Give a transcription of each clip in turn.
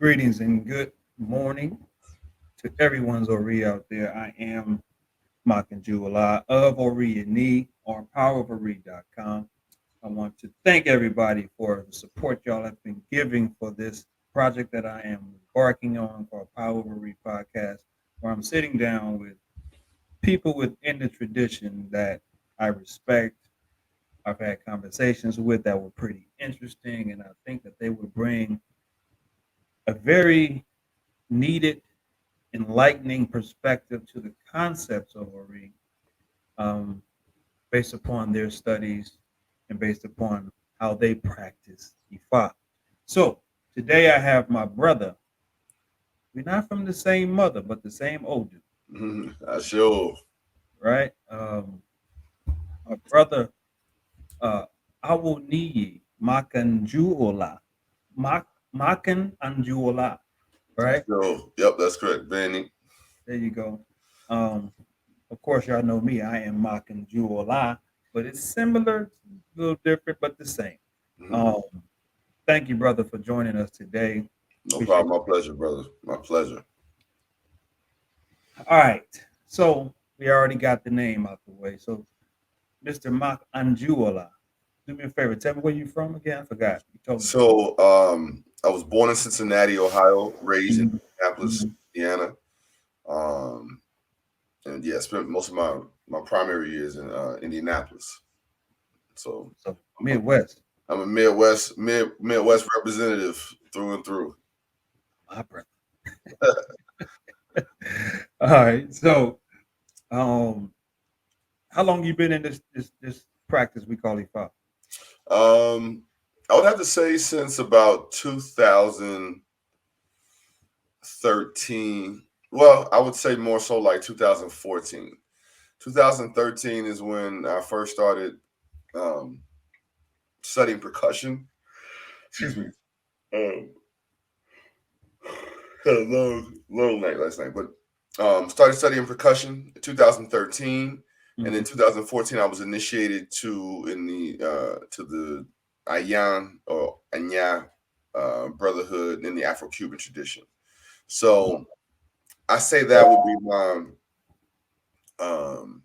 Greetings and good morning to everyone's Ori out there. I am Makan Anjuola of Ori or powerofori.com. I want to thank everybody for the support y'all have been giving for this project that I am embarking on for Power of Ori podcast, where I'm sitting down with people within the tradition that I respect. I've had conversations with that were pretty interesting, and I think that they would bring a very needed enlightening perspective to the concepts of Ori, um, based upon their studies and based upon how they practice Ifa. So today I have my brother. We're not from the same mother, but the same older, I sure. right? My brother, uh, Awoniyi Makanjuola. Makan Anjuola, I right? sure. Yep, that's correct, Benny. There you go. Um, of course, y'all know me. I am mocking Juola, but it's similar, a little different, but the same. hmm Um, thank you, brother, for joining us today. No Appreciate problem. My pleasure, brother. My pleasure. you. All right. So we already got the name out the way. So Mr. Mak Anjuola, do me a favor. Tell me where you from again. I forgot. You told me before. I was born in Cincinnati, Ohio, raised in Mhm, Minneapolis, mhm. Indiana. Um, and yeah, spent most of my primary years in Indianapolis. So So I'm, Midwest, I'm a Midwest representative through and through. my brother. All right. So, um, how long you been in this practice we call Ifa? Um, I would have to say since about 2013. Well, I would say more so like 2014. 2013 is when I first started um, studying percussion. Excuse me. Um, Had a long night last night, but started studying percussion in 2013, and in Mhm. 2014 I was initiated to the Ayan or Anya brotherhood in the Afro-Cuban tradition. So I say that would be my um,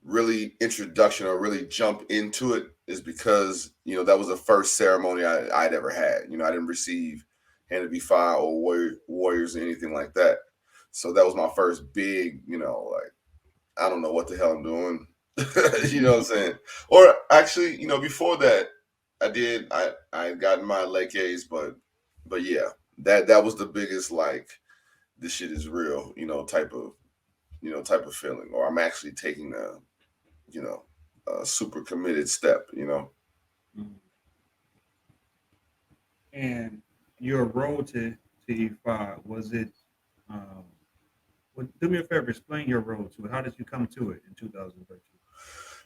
really introduction or really jump into it is because that was the first ceremony I'd ever had. I didn't receive hand to be fire or warriors or anything like that. So that was my first big, like I don't know what the hell I'm doing. You know what I'm saying? Or actually, before that, I got my legs, but yeah, that was the biggest like this shit is real, type of feeling. Or I'm actually taking you know, a super committed step. Mhm. And your road to E5, was it? Um, do me a favor, explain your road to it. How did you come to it in 2013?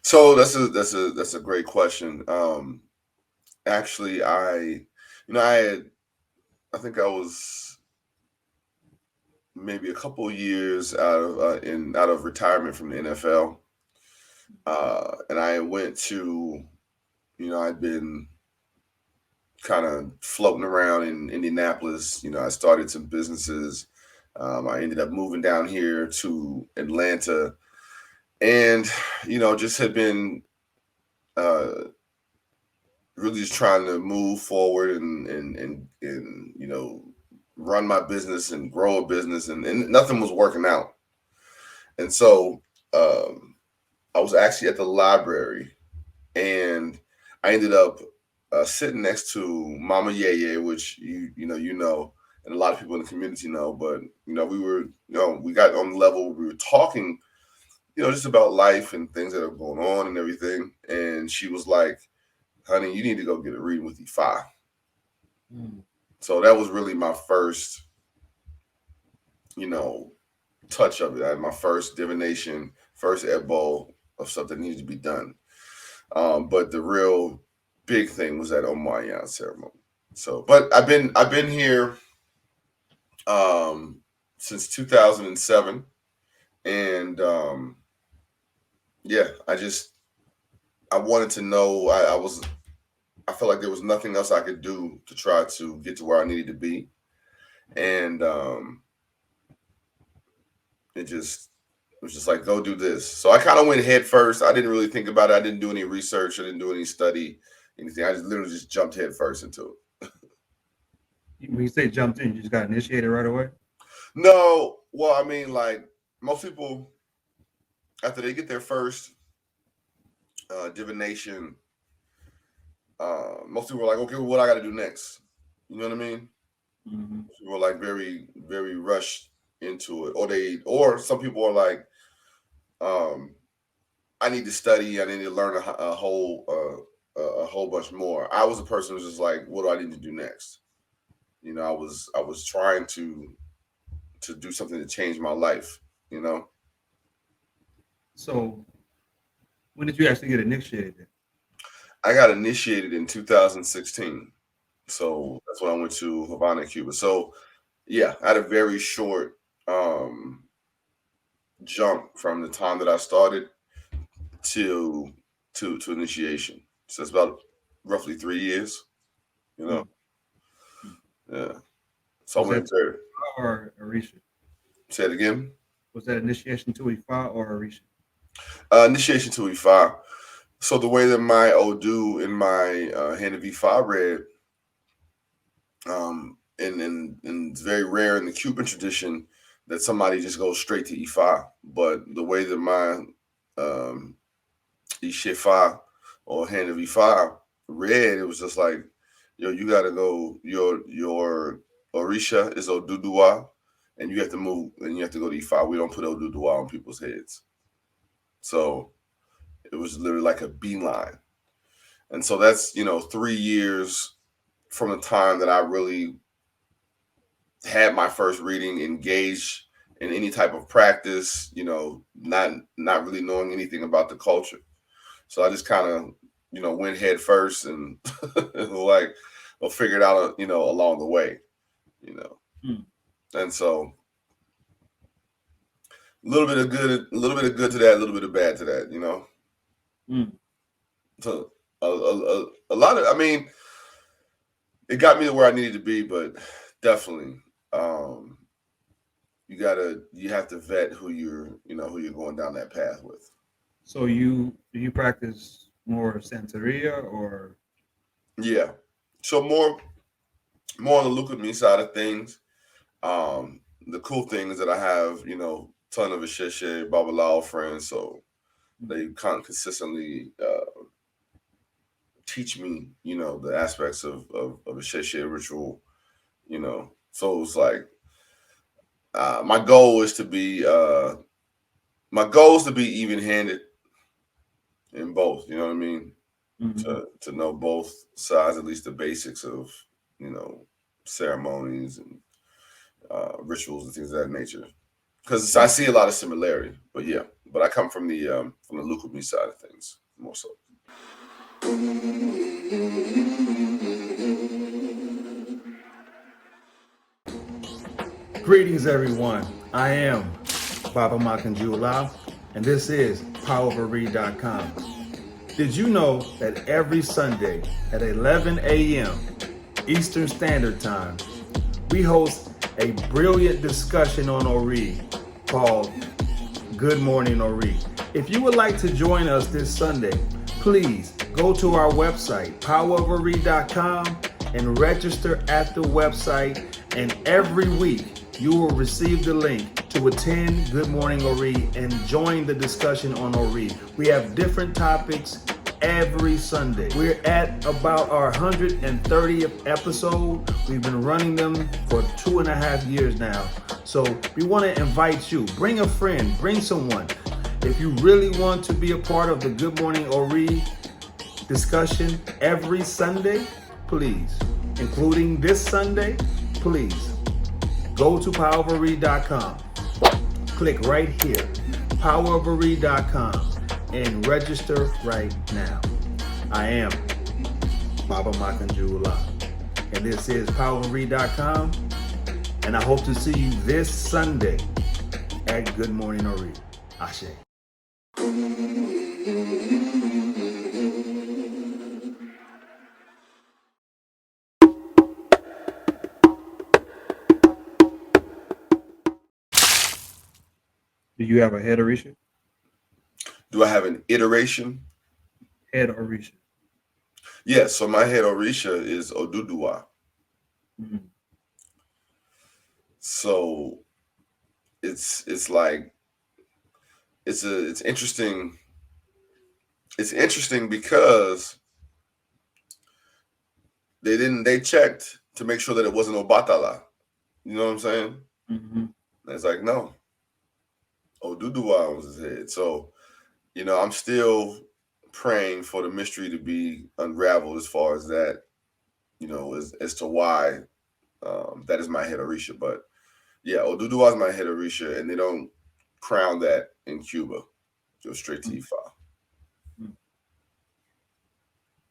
So that's a great question. Actually, I think I was maybe a couple years out of retirement from the NFL, and I went to, I'd been kind of floating around in Indianapolis. I started some businesses. I ended up moving down here to Atlanta, and just had been uh, really just trying to move forward and run my business and grow a business, and nothing was working out. And so um, I was actually at the library, and I ended up sitting next to Mama Yeye, which you know, and a lot of people in the community know. But we got on the level where we were talking, just about life and things that are going on and everything. And she was like, "Honey, you need to go get a reading with Ifa." Mm. So that was really my first, you know, touch of it. I had my first divination, first ebo of something that needed to be done. But the real big thing was that Omayan ceremony. So, but I've been here um, since 2007, and yeah, I wanted to know. I was I felt like there was nothing else I could do to try to get to where I needed to be, and it was just like, go do this. So I kind of went head first. I didn't really think about it. I didn't do any research. I didn't do any study, anything. I just literally just jumped head first into it. When you say jumped in, you just got initiated right away? No, well, I mean, like most people, after they get their first divination, most people are like, okay, well, what I got to do next? You know what I mean? Mm-hmm. People are like very, very rushed into it, or some people are like, um, I need to study. I need to learn a whole bunch more. I was a person who was just like, what do I need to do next? You know, I was trying to do something to change my life. You know, So when did you actually get initiated then? I got initiated in 2016. So that's when I went to Havana, Cuba. So yeah, I had a very short jump from the time that I started to to initiation. So it's about roughly 3 years. You know, Mm. Mm. yeah. So I Was that went there. Ifa or Orisha? Say it again. Was that initiation to Ifa or Orisha? Initiation to E5. So the way that my Odu and my hand of E5 read, and it's very rare in the Cuban tradition that somebody just goes straight to E5. But the way that my um, Ishefa or hand of E5 read, it was just like, yo, you got to go. Your Orisha is Oduduwa, and you have to move, and you have to go to E5. We don't put Oduduwa on people's heads. So it was literally like a beeline. And so that's, 3 years from the time that I really had my first reading, engaged in any type of practice, not really knowing anything about the culture. So I just kind of, went head first and like, well, figured out, along the way, you know. Mm. And so a little bit of good to that, a little bit of bad to that, Mm. So a lot of, I mean, it got me to where I needed to be, but definitely, um, you have to vet who you're going down that path with. So you practice more Santeria or Yeah. So more on the look at me side of things. The cool thing is that I have, ton of Asheshe Babalao friends, so they kind of consistently teach me, the aspects of Asheshe ritual, So it's like my goal is to be even handed in both, you know what I mean? Mhm. To know both sides, at least the basics of, you know, ceremonies and rituals and things of that nature. Because I see a lot of similarity, but yeah, but I come from the Lukumi side of things more so. Greetings, everyone. I am Baba Makan Anjuola, and this is PowerOfARead.com. Did you know that every Sunday at 11 a.m. Eastern Standard Time, we host a brilliant discussion on Ori called Good Morning Ori? If you would like to join us this Sunday, please go to our website, PowerOfARead.com, and register at the website. And every week, you will receive the link to attend Good Morning Ori and join the discussion on Ori. We have different topics every Sunday. We're at about our 130th episode. We've been running them for 2.5 years now. So we want to invite you. Bring a friend, bring someone. If you really want to be a part of the Good Morning Ori discussion every Sunday, please, including this Sunday, please go to powerofaread.com. Click right here, powerofaread.com, and register right now. I am Baba Makan Anjuola, and this is powerofaread.com, and I hope to see you this Sunday at Good Morning Ori. Ashe. Do you have a head Orisha? Do I have an iteration? Head Orisha. Yes. So my head Orisha is Oduduwa. Mm-hmm. So it's like it's interesting. It's interesting because they checked to make sure that it wasn't Obatala. You know what I'm saying? Mm-hmm. And it's like no, Oduduwa was his head. So I'm still praying for the mystery to be unraveled as far as that, as to why that is my head Orisha. But yeah, Oduduwa is my head Orisha, and they don't crown that in Cuba. Go straight to Ifa. Mm-hmm.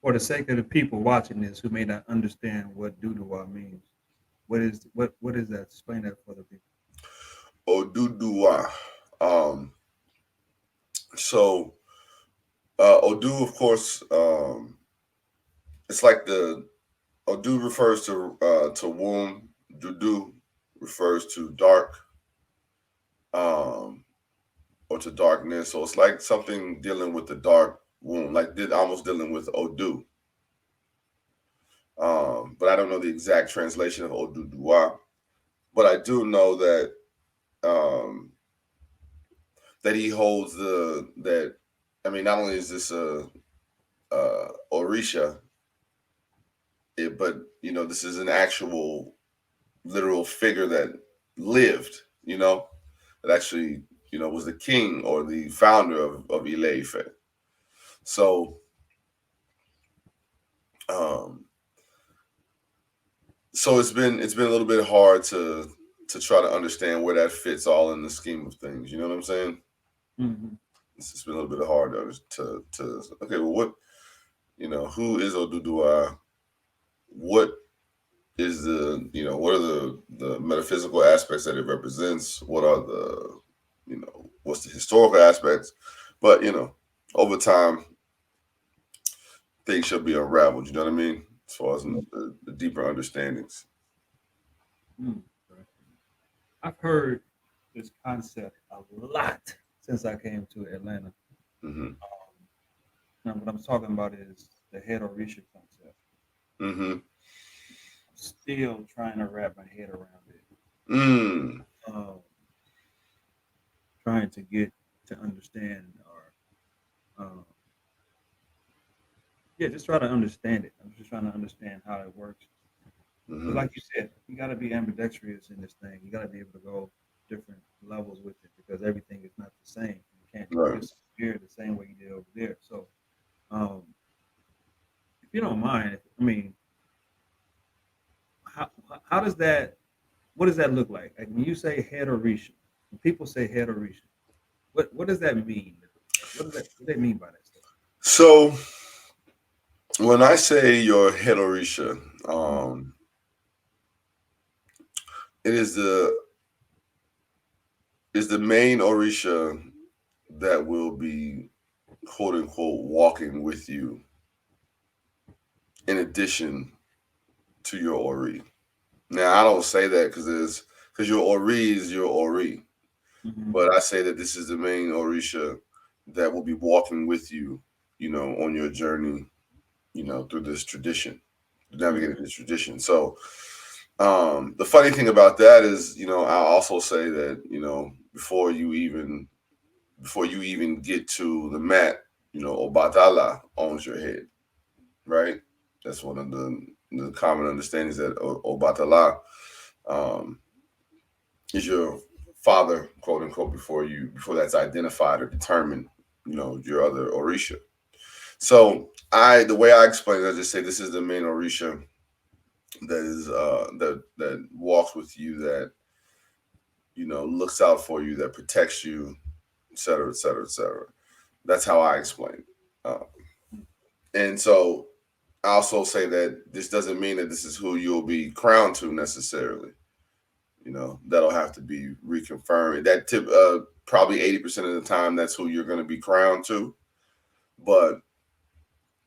For the sake of the people watching this who may not understand what Duduwa means, what is that? Explain that for the people. Oduduwa. Um, so Odu, of course, it's like the Odu refers to womb. Dudu refers to dark, um, or to darkness. So it's like something dealing with the dark womb, like did almost dealing with Odu. But I don't know the exact translation of Oduduwa. But I do know um, that he holds the that. I mean, not only is this a Orisha, but this is an actual literal figure that lived. That actually was the king or the founder of Ileife. So um, it's been a little bit hard to try to understand where that fits all in the scheme of things. You know what I'm saying? Mm-hmm. It's just been a little bit hard to okay, well, who is Oduduwa? What is what are the metaphysical aspects that it represents? What are what's the historical aspects? But over time things should be unraveled. You know what I mean? As far as the deeper understandings. Mm-hmm. I've heard this concept a lot since I came to Atlanta. Hmm. Now, what I'm talking about is the head Orisha concept. Hmm. I'm still trying to wrap my head around it. Mm. Um, Trying to get to understand or yeah, just try to understand it. I'm just trying to understand how it works. Because, Hmm. like you said, you got to be ambidextrous in this thing. You got to be able to go different levels with it because everything is not the same. You can't Right. give some here the same way you did over there. So, um, if you don't mind, I mean, how how does that? What does that look like when you say head Orisha? When people say head Orisha, what does that mean? Like, what do they mean by that stuff? So when I say your head Orisha, it is the main Orisha that will be quote unquote walking with you in addition to your Ori. Now I don't say that because your Ori is your Ori, Mm-hmm. but I say that this is the main Orisha that will be walking with you, on your journey, through this tradition, navigating this tradition. So the funny thing about that is, I also say that, before you even get to the mat, Obatala owns your head, right? That's one of the common understandings that Obatala um, is your father, quote unquote, before that's identified or determined, your other Orisha. So the way I explain it, I just say this is the main Orisha that is that walks with you, that looks out for you, that protects you, et cetera, et cetera, et cetera. That's how I explain it. And so I also say that this doesn't mean that this is who you'll be crowned to necessarily. That'll have to be reconfirmed. Probably 80% of the time that's who you're going to be crowned to. But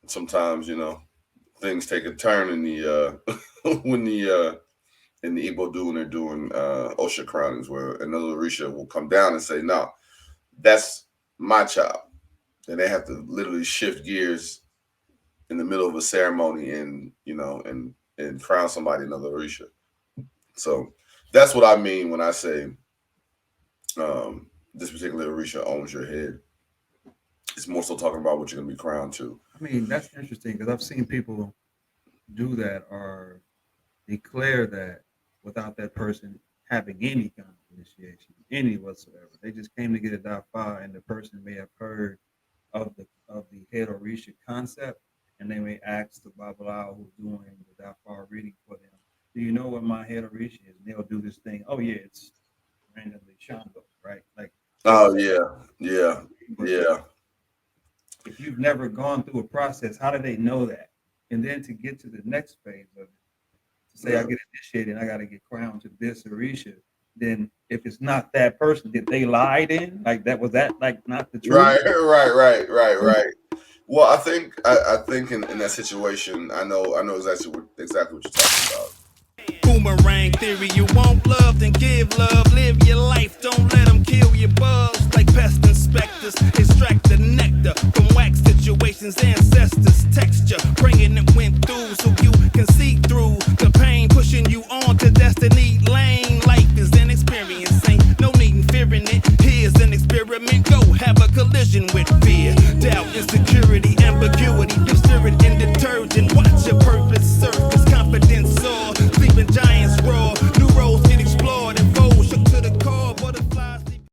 sometimes things take a turn in the when the in the Igbo do when they're doing Osha crownings, where another Orisha will come down and say, "No, That's my child. And they have to literally shift gears in the middle of a ceremony and, and crown somebody another Orisha. So that's what I mean when I say this particular Orisha owns your head. It's more so talking about what you're going to be crowned to. I mean, that's interesting because I've seen people do that or declare that without that person having any kind of initiation, any whatsoever. They just came to get a dafa, and the person may have heard of the head orisha concept, and they may ask the babala who's doing the dafa reading for them, "Do you know what my head orisha is?" And they'll do this thing. Oh yeah, it's randomly Shango, right? Like they'll Oh say, yeah, but yeah. if you've never gone through a process, how do they know that? And then to get to the next phase of it, to say I Yeah. get initiated and I got to get crowned to this Orisha, then if it's not that person, did they lie then? Like that was that like not the truth? Right, right. Well, I think in that situation, I know exactly what you're talking about. Boomerang theory, you want love, then give love. Live your life, don't let them kill your buzz. Like pest inspectors, extract the nectar from wax situations, ancestors, texture. Bringing it when